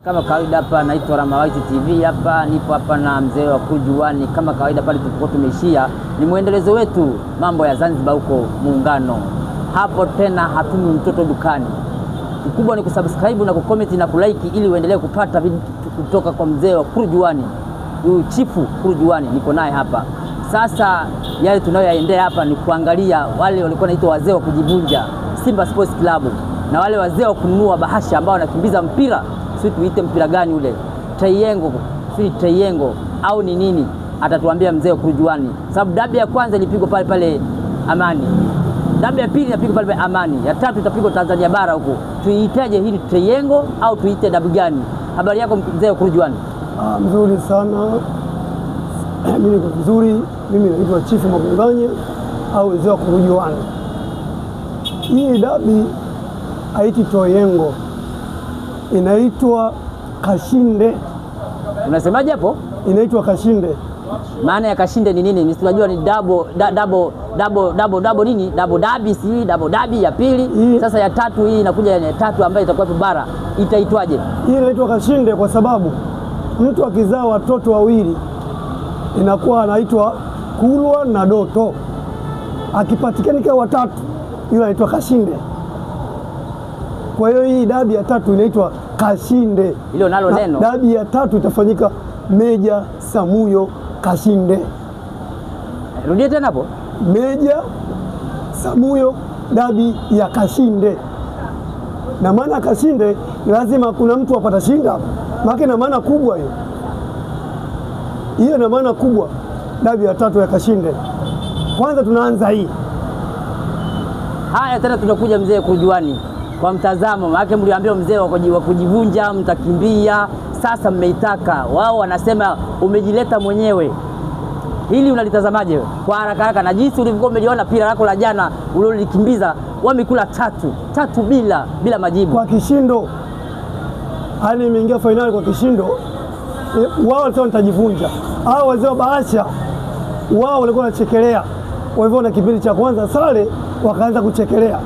Kama kawaida hapa naitwa Rama TV hapa, nipo hapa na mzee wa Kurujuani. Kama kawaida pale tulipokuwa tumeishia ni muendelezo wetu mambo ya Zanzibar huko Muungano. Hapo tena hatumi mtoto dukani. Kikubwa ni kusubscribe na kucomment na kulike ili uendelee kupata vitu kutoka kwa mzee wa Kurujuani. Huyu Chifu Kurujuani niko naye hapa. Sasa yale tunayoyaendea hapa ni kuangalia wale walikuwa naitwa wazee wa kujivunja Simba Sports Club na wale wazee wa kununua bahasha ambao wanakimbiza mpira. Sisi tuite mpira gani ule? Triangle au ni nini? Atatuambia mzee wa Kurujuani. Sababu dabi ya kwanza ilipigwa pale Amani. Dabi ya pili inapigwa pale Amani. Ya tatu itapigwa Tanzania bara huko. Tuiiteje hili triangle au tuite dabi gani? Habari yako mzee wa Kurujuani? Mzuri sana. Mimi niko vizuri. Mimi naitwa Chifu Magunganye au mzee wa Kurujuani. Hii dabi haiti triangle. Inaitwa Kashinde. Unasemaje hapo? Inaitwa Kashinde. Maana ya Kashinde ni nini? Tunajua ni double nini? Double dabi, si double dabi ya pili. Sasa ya tatu hii inakuja ya tatu ambayo itakuwa bara. Itaitwaje? Hii inaitwa Kashinde kwa sababu mtu akizaa watoto wawili inakuwa anaitwa Kulwa na Doto. Akipatikana watatu hiyo inaitwa Kashinde. Kwa hiyo hii dabi ya tatu inaitwa Kashinde. Hilo nalo neno. Dabi ya tatu itafanyika Meja Samuyo Kashinde. Rudia tena hapo. Meja Samuyo dabi ya Kashinde. Na maana Kashinde lazima kuna mtu apata shinda. Maana na maana kubwa hiyo. Hiyo na maana kubwa dabi ya tatu ya Kashinde. Kwanza tunaanza hii. Haya tena tunakuja mzee Kurujuani. Kwa mtazamo, maana mliambia mzee wa kujivunja mtakimbia, sasa mmeitaka. Wao wanasema umejileta mwenyewe. Hili unalitazamaje kwa haraka na jinsi ulivyokuwa umeliona pira lako la jana ulilolikimbiza, wamekula tatu bila majibu. Kwa kishindo. Hali imeingia finali kwa kishindo. Wao walikuwa nitajivunja. Hao wazee wa bahasha wao walikuwa wanachekelea. Walivyoona kipindi cha kwanza sare wakaanza kuchekelea.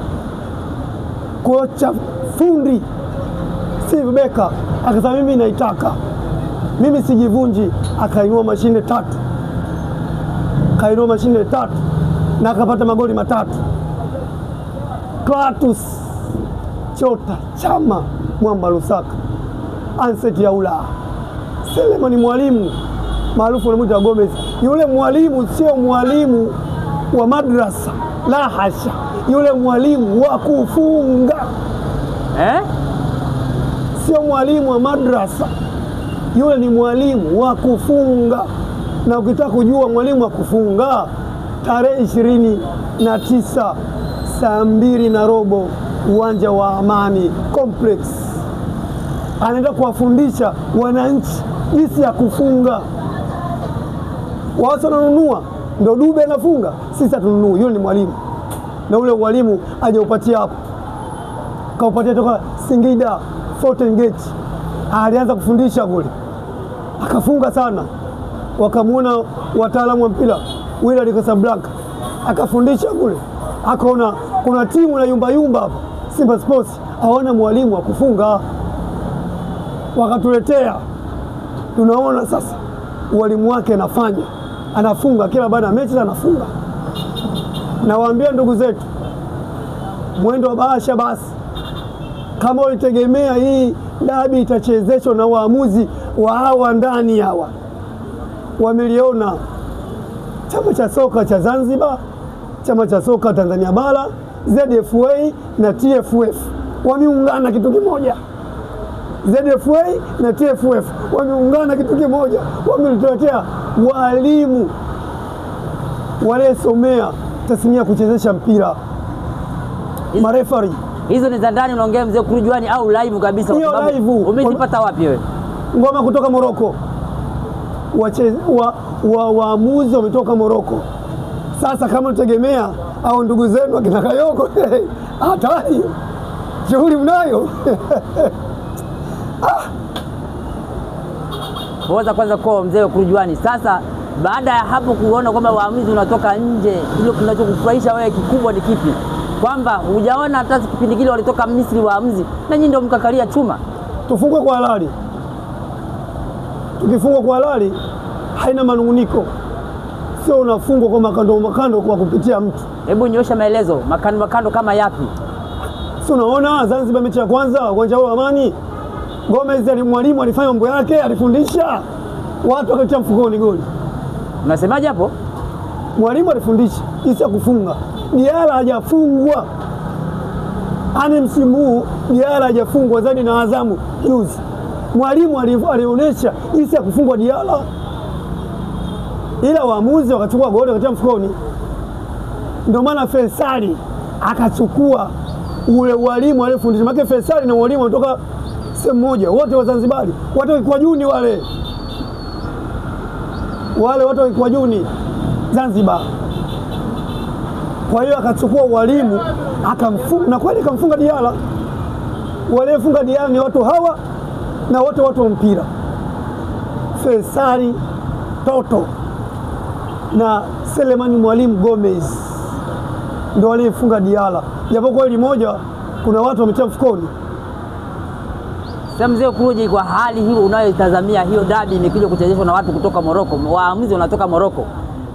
Kocha fundi Steve Beka akasema mimi naitaka, mimi sijivunji. Akainua mashine tatu na akapata magoli 3. Klatus Chota Chama Mwamba Lusaka Anseti Yaula Selemani mwalimu maarufu anamuita Gomez. Yule mwalimu sio mwalimu wa madrasa, la hasha. Yule mwalimu wa kufunga. Sio mwalimu wa madrasa. Yule ni mwalimu wa kufunga. Na ukitaka kujua mwalimu wa kufunga, tarehe 29 saa 2:15 uwanja wa Amani Complex, anaenda kuwafundisha wananchi jinsi ya kufunga. Wao wananunua, ndio Dube anafunga, sisi hatununui. Yule ni mwalimu. Na ule mwalimu hajaupatia hapo. Kaupatia toka Singida Fountain Gate. Alianza kufundisha kule. Akafunga sana. Wakamuona wataalamu wa mpira Wydad Casablanca. Akafundisha kule. Akaona kuna timu na yumba hapa Simba Sports, aona mwalimu wa kufunga. Wakatuletea. Tunaona sasa walimu wake anafunga kila baada ya mechi anafunga. Nawaambia ndugu zetu, mwendo wa bahasha basi. Kama ulitegemea hii dabi itachezeshwa na waamuzi wa hawa ndani hawa, wameliona chama cha soka cha Zanzibar, chama cha soka Tanzania bara, ZFA na TFF wameungana kitu kimoja. ZFA na TFF wameungana kitu kimoja. Wametuletea walimu waliosomea tasnia kuchezesha mpira, marefari. Hizo ni za ndani unaongea mzee Kurujuani au live kabisa? Hiyo live. Umezipata wapi wewe? Ngoma kutoka Morocco. Waamuzi wametoka Morocco. Sasa kama utegemea au ndugu zenu akina Kayoko hatari. Shughuli mnayo. Kwanza kwa mzee Kurujuani. Sasa baada ya hapo kuona kwamba waamuzi unatoka nje, hilo kinachokufurahisha wewe kikubwa ni kipi? Kwamba hujaona hata kipindi kile walitoka Misri waamuzi na nyinyi ndio mkakalia chuma? Tufungwe kwa halali. Tukifungwa kwa halali haina manunguniko, sio unafungwa kwa makando kwa kupitia mtu. Hebu nyosha maelezo, makando kama yapi? Si unaona Zanzibar mechi ya kwanza uwanja wa Amani, Gomez mwalimu alifanya mambo yake, alifundisha watu wakatia mfukoni goli. Unasemaje hapo? Mwalimu alifundisha jinsi ya kufunga. Diara hajafungwa. Msimu huu Diara hajafungwa zaidi na Azamu juzi. Mwalimu alionyesha jinsi ya kufungwa Diara, ila waamuzi wakachukua goli wakatia mfukoni. Ndio maana Faisali akachukua ule walimu aliyefundisha. Maana Faisali na walimu wanatoka sehemu moja, wote wa Zanzibari, watu wa Kikwajuni wale watu wa Kikwajuni Zanzibar. Kwa hiyo akachukua walimu akamfunga, na kweli akamfunga Diara. Waliofunga Diara ni watu hawa na wote watu wa mpira, Faisali Toto na Selemani Mwalimu Gomez ndio waliofunga Diara, japo kweli moja kuna watu wametia mfukoni. Sasa mzee Kuruji, kwa hali hiyo unayotazamia, hiyo dabi imekuja kuchezeshwa na watu kutoka Morocco, waamuzi wanatoka Morocco,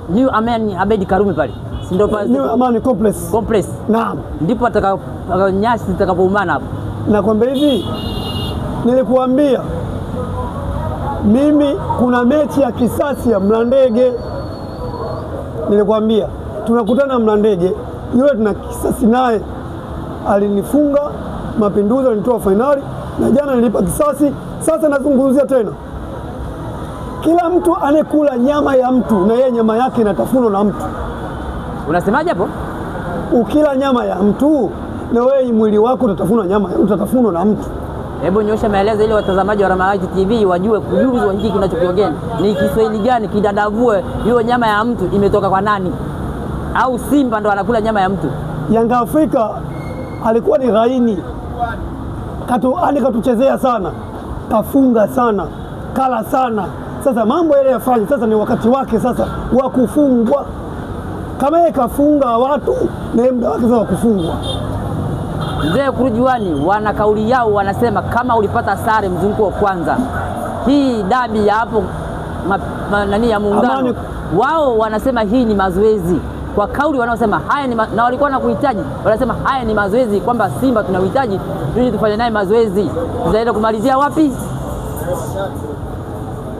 New Aman Abeid Karume pale, si ndio? New Aman Complex. Naam, ndipo nyasi zitakapoumana hapo. Na kwamba hivi nilikuambia mimi, kuna mechi ya kisasi ya Mlandege, nilikwambia tunakutana Mlandege, yule tuna kisasi naye, alinifunga Mapinduzi, alinitoa fainali, na jana nilipa kisasi. Sasa nazungumzia tena, kila mtu anekula nyama ya mtu na yeye nyama yake inatafunwa na mtu. Unasemaje hapo? Ukila nyama ya mtu na wewe mwili wako utatafunwa na mtu. Hebu nyosha maelezo ili watazamaji wa Ramadhani TV wajue kujuzu hiki kinachokiongea ni Kiswahili gani, kidadavue hiyo nyama ya mtu imetoka kwa nani, au Simba ndo anakula nyama ya mtu? Yanga Afrika alikuwa ni ghaini, katuchezea sana, kafunga sana, kala sana. Sasa mambo yale yafanye, sasa ni wakati wake sasa wa kufungwa. Kama yeye kafunga watu, na muda wake sasa wa kufungwa. Mzee Kurujuani wana kauli yao, wanasema kama ulipata sare mzunguko wa kwanza, hii dabi ya hapo ya Muungano, wao wanasema hii ni mazoezi. Kwa kauli wanaosema haya ni na walikuwa wanakuhitaji, wanasema haya ni mazoezi, kwamba Simba tunahitaji ili tufanye naye mazoezi. Tutaenda kumalizia wapi?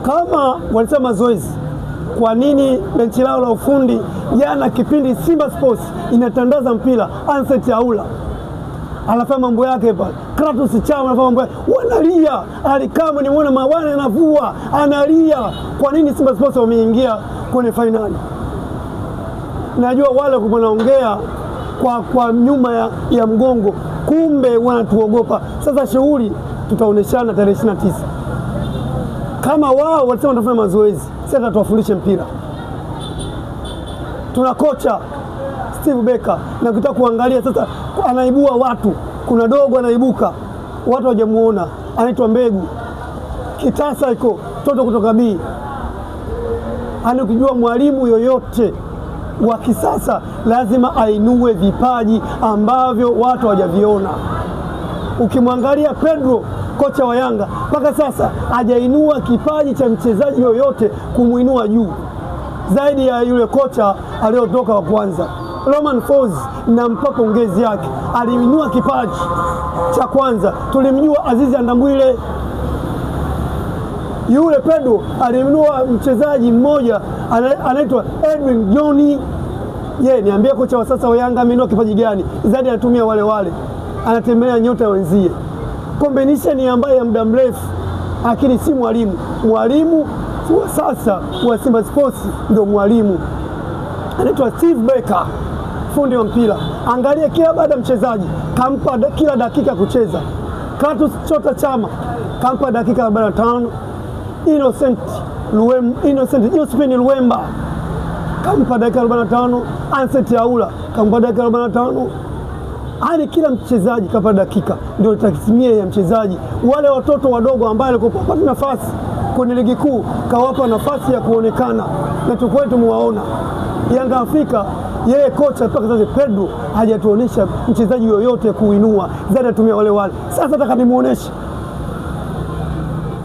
Kama walisema mazoezi, kwa nini benchi lao la ufundi jana kipindi Simba Sports inatandaza mpira, Anseti Aula anafanya mambo yake pale, Kratos Chama anafanya mambo yake, wanalia. Alikama nimeona mawana anavua, analia. Kwa nini Simba Sports wameingia kwenye fainali? Najua wale wanaongea kwa nyuma ya mgongo, kumbe wanatuogopa. Sasa shughuli tutaoneshana tarehe 29. Kama wao walisema watafanya mazoezi, sasa tuwafundishe mpira. Tuna kocha Steve Becker, na kitaka kuangalia sasa, anaibua watu. Kuna dogo anaibuka, watu hawajamuona, anaitwa Mbegu Kitasa, iko toto kutoka B. Anakujua mwalimu yoyote wa kisasa lazima ainue vipaji ambavyo watu hawajaviona. Ukimwangalia Pedro, kocha wa Yanga, mpaka sasa hajainua kipaji cha mchezaji yoyote kumuinua juu zaidi ya yule kocha aliyotoka wa kwanza Roman Folz, na mpaka pongezi yake, aliinua kipaji cha kwanza. Tulimjua Azizi Andambwile, yule Pedro aliinua mchezaji mmoja anaitwa Edwin Johnny. Niambie kocha wa sasa wa Yanga ameinua kipaji gani? Zaidi anatumia wale anatembelea nyota wenzie. Combination ambayo ya muda mrefu, lakini si mwalimu. Mwalimu wa sasa wa Simba Sports ndio mwalimu, anaitwa Steve Becker, fundi wa mpira. Angalia kila baada ya mchezaji kampa kila dakika kucheza. Kratos Chama kampa dakika 45. Innocent Josephine Luemba kampa dakika 45. Anseti Aula kampa dakika 45. Hadi kila mchezaji kapa dakika, ndio takisimia ya mchezaji. Wale watoto wadogo ambao walikuwa nafasi kwenye ligi kuu kawapa nafasi ya kuonekana, na tukwetu tumuwaona. Yanga Afrika, yeye kocha mpaka sasa Pedro hajatuonesha mchezaji yoyote kuinua, zaidi atumia wale. Sasa nataka nimuoneshe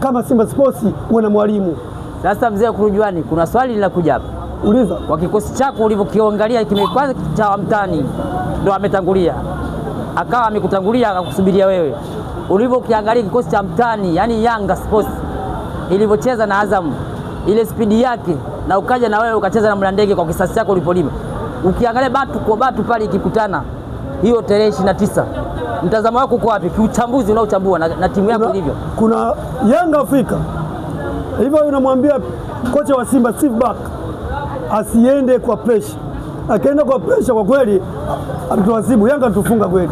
kama Simba Sports wana mwalimu. Sasa mzee Kurujuani, kuna swali linakuja hapa. Uliza. Kwa kikosi chako ulivyokiangalia kimekwanza cha mtani ndo ametangulia, akawa amekutangulia akakusubiria wewe, ulivyokiangalia kikosi cha mtani yani Yanga Sports ilivyocheza na Azam, ile spidi yake, na ukaja na wewe ukacheza na Mlandege kwa kisasi chako ulipolima, ukiangalia batu kwa batu pale ikikutana hiyo tarehe 29, mtazamo wako uko wapi kiuchambuzi unaochambua na timu yako ilivyo? Kuna Yanga Afrika hivyo, unamwambia kocha wa Simba Steve Barker asiende kwa pressure. Akienda kwa pressure kwa kweli atatuadhibu. Yanga tufunga kweli.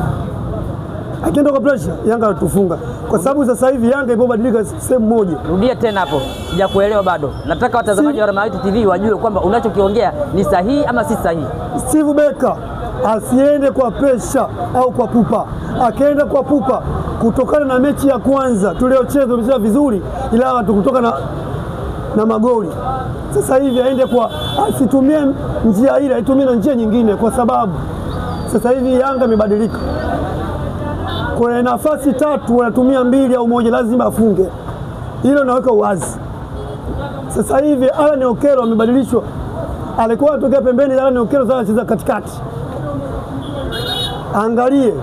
Akienda kwa pressure Yanga tufunga, kwa sababu sasa hivi Yanga ibobadilika sehemu moja. Rudia tena hapo, sijakuelewa bado. Nataka watazamaji wa Rama TV wajue kwamba unachokiongea ni sahihi ama si sahihi. Steve Barker asiende kwa pressure au kwa pupa. Akienda kwa pupa, kutokana na mechi ya kwanza tuliocheza vizuri, ila watu kutoka na magoli. Sasa hivi aende kwa, asitumie njia ile, aitumie na njia nyingine, kwa sababu sasa hivi Yanga imebadilika. Kwa nafasi 3 wanatumia 2 au 1, lazima afunge. Hilo naweka wazi. Sasa hivi Alan Okello amebadilishwa, alikuwa anatokea pembeni, Alan Okello sasa anacheza katikati. Angalie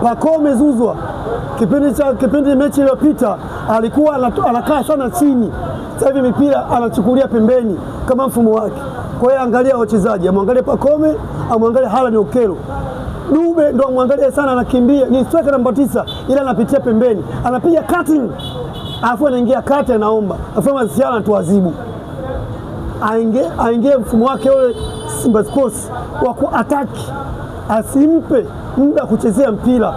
Pacome Zouzoua, kipindi mechi iliyopita alikuwa anakaa sana chini, sasa hivi mipira anachukulia pembeni kama mfumo wake. Kwa hiyo angalia wachezaji, amwangalie Pacome, amwangalie Alan Okello. Dube ndo amwangalie sana, anakimbia, ni striker namba 9, ila anapitia pembeni, anapiga cutting, afu anaingia kati, anaomba afanye masiala tuadhibu. Aingie mfumo wake yule Simba Sports wa kuataki, asimpe muda kuchezea mpira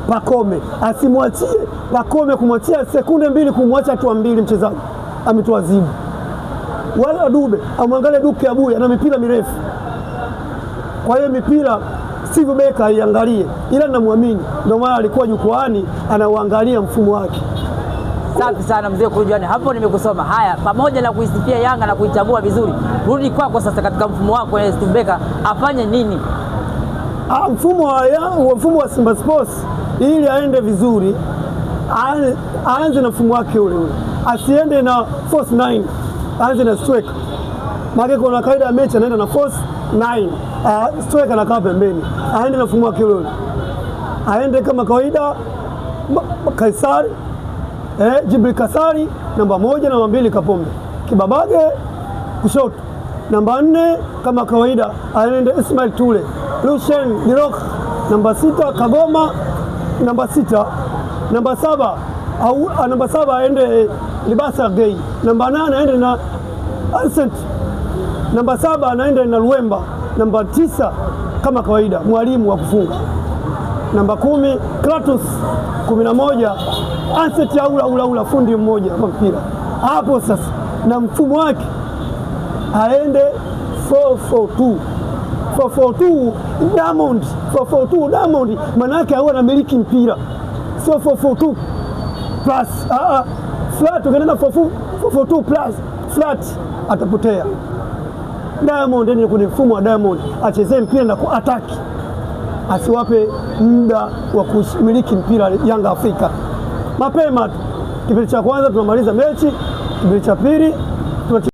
Pacome, asimwachie Pacome, kumwachia sekunde 2 kumwacha hatua 2 mchezaji ametuadhibu. Wala Dube amwangalie Duke Abuya na mipira mirefu. Kwa hiyo mipira Steve Barker aiangalie, ila namwamini, ndio maana alikuwa jukwaani anauangalia mfumo wake. Safi sana mzee Kurujuani, hapo nimekusoma. Haya, pamoja na kuisifia Yanga na kuichambua vizuri, rudi kwako sasa katika mfumo wako Steve Barker afanye nini? Mfumo wa Simba Sports ili aende vizuri, aanze na mfumo wake ule, asiende na force 9, aanze na striker. Maana kuna kaida ya mechi anaenda na force 9, striker anakaa pembeni, aende na mfumo wake ule, aende kama kawaida Kaisari, Jibril Kasari namba 1, namba 2 Kapombe, Kibabage kushoto, namba 4 kama kawaida aende Ismail Tule, Lucien Dirok namba 6, Kagoma namba 6, namba 7 aende Libasa Gay, namba 8 aende na Ancent, namba 7 anaenda na Luemba, namba 9 kama kawaida mwalimu wa kufunga, namba 10 Kratos, 11 Ancent aula fundi mmoja wa mpira. Hapo sasa na mfumo wake aende 442 Diamond, 442 Diamond, manake hao anamiliki mpira, sio 442 plus flat. Ukienda 442 plus flat atapotea. Diamond ni kwenye mfumo wa Diamond, achezee mpira na kuataki, asiwape muda wa kumiliki mpira Yanga Afrika. Mapema kipindi cha kwanza tunamaliza mechi, kipindi cha pili